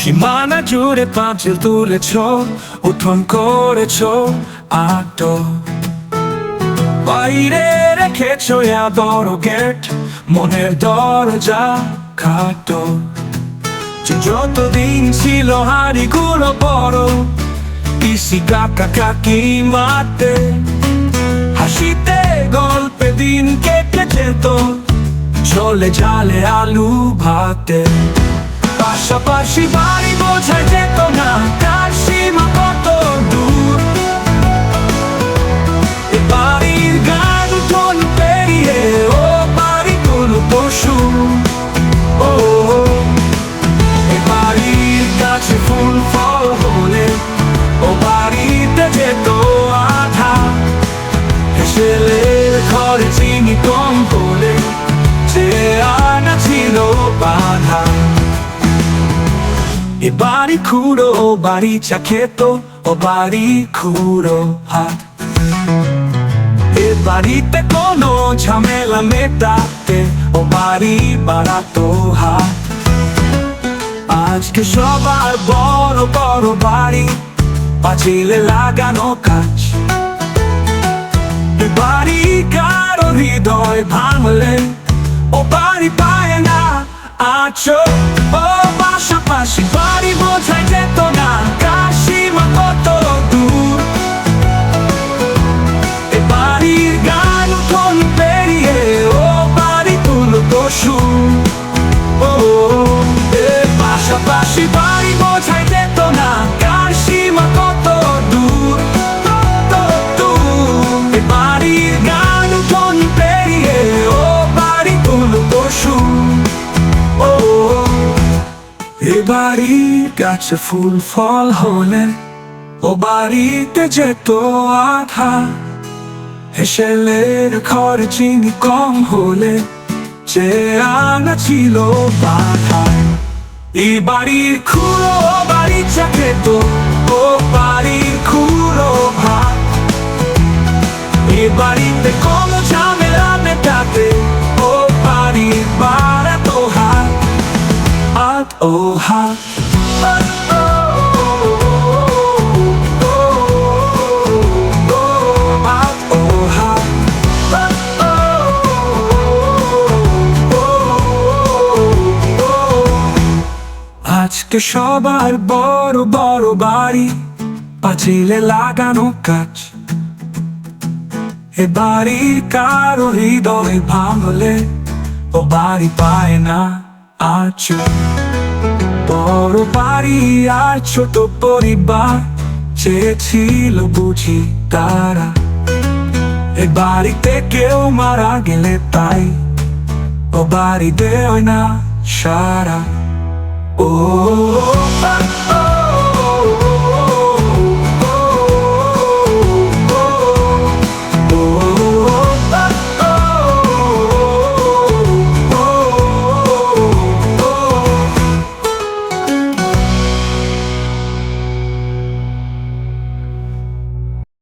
সীমানা জুড়ে পাঁচিল তুলেছ, উঠোন করেছ আটো, বাইরে রেখেছ বড় গেট, মনের দরজা খাটো। যতদিন ছিল হাড়িগুলো বড়, পিসি কাকা কাকি মাতে, হাসিতে গল্পে দিন কেটে যেত, চলে জালে আলু ভাতে। পাশাপাশি বাড়ি বোঝা যেত না কার সীমা কত দূর, এ বাড়ির গান উঠোন পেরিয়ে ও বাড়ি কোনো পশু। ও এ বাড়ির গাছে ফুল ফল হলে ও বাড়িতে যেত আধা, হেসেলের ঘরে চিনি কম হলে যে আনা ছিল বাধা। এ বাড়ি খুঁড়ো ও বাড়ি চা খেত, ও বাড়ি খুঁড়ো হাত, এ বাড়িতে কোনো ঝামেলা মেটাতে ও বাড়ি বাড়াতো হাত। আজকে সবার বড় বড় বাড়ি, পাঁচিলে লাগানো কাঁচ, এ বাড়ি কারো হৃদয় ভাঙলে ও বাড়ি পায় না আছো। ও পাশাপাশি বাড়ি বোঝা যেত না কার সীমা কত দূর, এ বাড়ির গান উঠোন পেরিয়ে ও বাড়ি তুলতো সুর। ও এ পাশাপাশি বাড়ি বোঝা যেত না কার সীমা কত দূর, এ বাড়ির গান উঠোন পেরিয়ে ও বাড়ি তুলতো সুর। ও এ বাড়ির গাছে ফুল ফল হলে ও বাড়িতে যেত আধা, হেসেলের ঘরে চিনি কম হলে যে আনা ছিল বাধা। এই বাড়ির খুঁড়ো বাড়ি চা খেত, ও বাড়ির খুঁড়ো ভাত, এ বাড়িতে কোনো ঝামেলা মেটাতে ও বাড়ি বাড়াতো হাত, হাত ও হাত। আজকে সবার বড় বড় বাড়ি, পাঁচিলে লাগানো কাঁচ, এ বাড়ির কারো হৃদয় ভাঙলে ও বাড়ি পায় না আছো। বড় বাড়ি আর ছোট পরিবার চেয়েছিল বুঝি তারা, এ বাড়িতে কেউ মারা গেলে তাই ও বাড়ি দেয় না সারা। ও